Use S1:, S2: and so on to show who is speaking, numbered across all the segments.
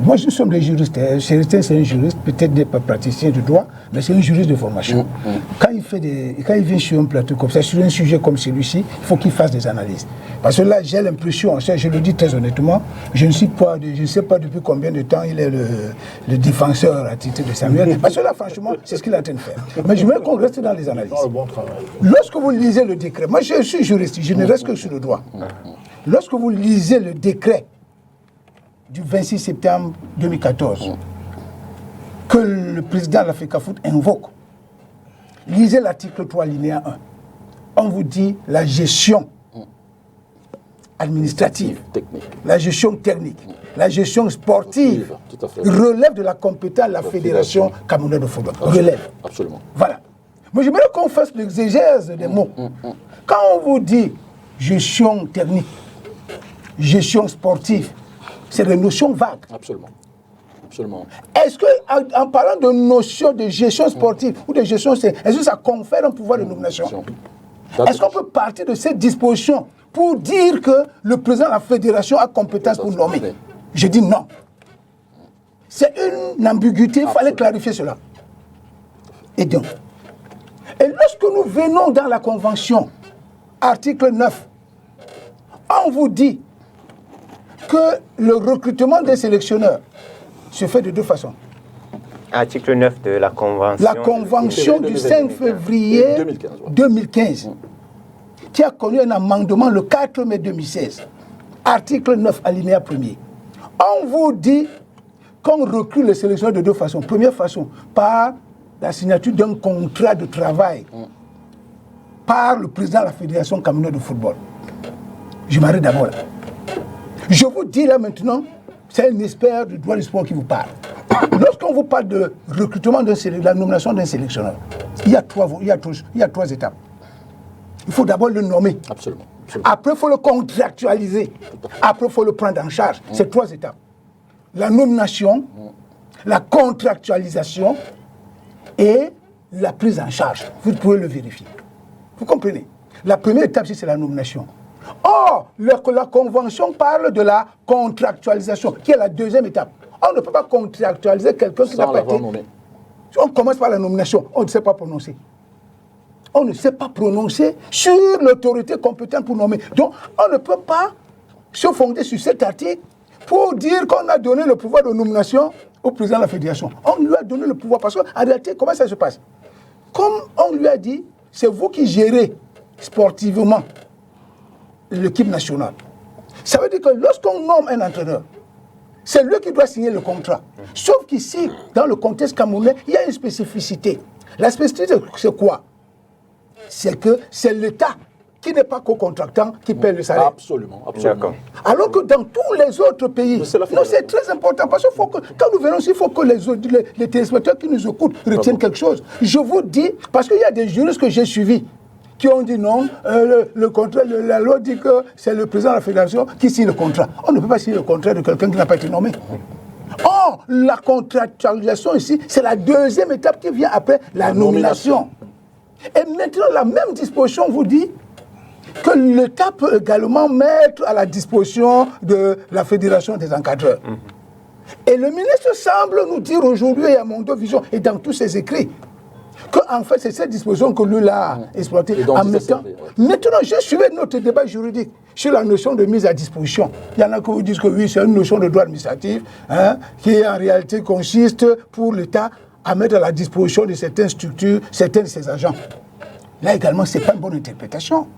S1: Moi, nous sommes des juristes. Célestin, c'est un juriste, peut-être n'est pas praticien de droit, mais c'est un juriste de formation. Quand il vient sur un plateau comme ça, sur un sujet comme celui-ci, il faut qu'il fasse des analyses. Parce que là, j'ai l'impression, je le dis très honnêtement, je ne sais pas depuis combien de temps il est le défenseur attitré de Samuel. Parce que là, franchement, c'est ce qu'il est en train de faire. Mais je veux qu'on reste dans les analyses. Lorsque vous lisez le décret, moi je suis juriste, je ne reste que sur le droit. Lorsque vous lisez le décret du 26 septembre 2014, que le président de la FECAFOOT invoque, lisez l'article 3, alinéa 1. On vous dit la gestion administrative, la gestion technique, la gestion sportive relève de la compétence de la Fédération camerounaise de football. Relève.
S2: Absolument.
S1: Voilà. Mais je voudrais qu'on fasse l'exégèse des mots. Quand on vous dit gestion technique, gestion sportive, c'est des notions vagues.
S2: Absolument. Absolument.
S1: Est-ce qu'en parlant de notion de gestion sportive ou de gestion, est-ce que ça confère un pouvoir de nomination? Est-ce qu'on peut partir de cette disposition pour dire que le président de la fédération a compétence pour nommer? Je dis non. C'est une ambiguïté, il fallait clarifier cela. Et donc, lorsque nous venons dans la convention, article 9, on vous dit que le recrutement des sélectionneurs se fait de deux façons.
S3: Article 9 de la Convention.
S1: La Convention du 5 février 2015, qui a connu un amendement le 4 mai 2016. Article 9, alinéa 1er. On vous dit qu'on recrute les sélectionneurs de deux façons. Première façon, par la signature d'un contrat de travail par le président de la Fédération camerounaise de football. Je m'arrête d'abord là. Je vous dis là maintenant, c'est un expert du droit du sport qui vous parle. Lorsqu'on vous parle de recrutement de la nomination d'un sélectionneur, il y a trois étapes. Il faut d'abord le nommer.
S2: Absolument.
S1: Après, il faut le contractualiser. Après, il faut le prendre en charge. C'est trois étapes. La nomination, la contractualisation et la prise en charge. Vous pouvez le vérifier. Vous comprenez? La première étape, c'est la nomination. Or, la convention parle de la contractualisation, qui est la deuxième étape. On ne peut pas contractualiser quelqu'un qui n'a pas été nommé. On commence par la nomination, on ne sait pas prononcer. On ne sait pas prononcer sur l'autorité compétente pour nommer. Donc, on ne peut pas se fonder sur cet article pour dire qu'on a donné le pouvoir de nomination au président de la fédération. On lui a donné le pouvoir parce qu'en réalité, comment ça se passe? Comme on lui a dit, c'est vous qui gérez sportivement l'équipe nationale. Ça veut dire que lorsqu'on nomme un entraîneur, c'est lui qui doit signer le contrat. Sauf qu'ici, dans le contexte camerounais, il y a une spécificité. La spécificité, c'est quoi? C'est que c'est l'État qui n'est pas co-contractant qui paie le salaire.
S2: Absolument, absolument.
S1: Alors que dans tous les autres pays, c'est très important parce que quand nous venons ici, il faut que les téléspectateurs qui nous écoutent retiennent quelque chose. Je vous dis, parce qu'il y a des juristes que j'ai suivis qui ont dit non, le contrat, la loi dit que c'est le président de la fédération qui signe le contrat. On ne peut pas signer le contrat de quelqu'un qui n'a pas été nommé. Or, la contractualisation ici, c'est la deuxième étape qui vient après la nomination. Et maintenant, la même disposition vous dit que l'État peut également mettre à la disposition de la fédération des encadreurs. Et le ministre semble nous dire aujourd'hui à Mondo Vision et dans tous ses écrits qu'en fait, c'est cette disposition que lui l'a exploitée en mettant. Maintenant, je suivais notre débat juridique sur la notion de mise à disposition. Il y en a qui vous disent que oui, c'est une notion de droit administratif qui en réalité consiste pour l'État à mettre à la disposition de certaines structures, certains de ses agents. Là également, ce n'est pas une bonne interprétation.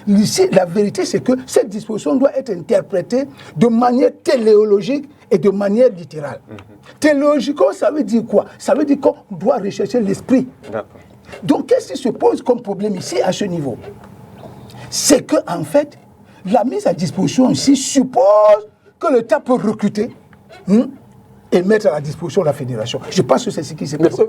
S1: Ici, la vérité, c'est que cette disposition doit être interprétée de manière téléologique et de manière littérale. Téléologiquement, ça veut dire quoi? Ça veut dire qu'on doit rechercher l'esprit. Donc, qu'est-ce qui se pose comme problème ici, à ce niveau? C'est qu'en fait, la mise à disposition ici suppose que l'État peut recruter et mettre à la disposition de la fédération. Je pense que c'est ce qui s'est passé.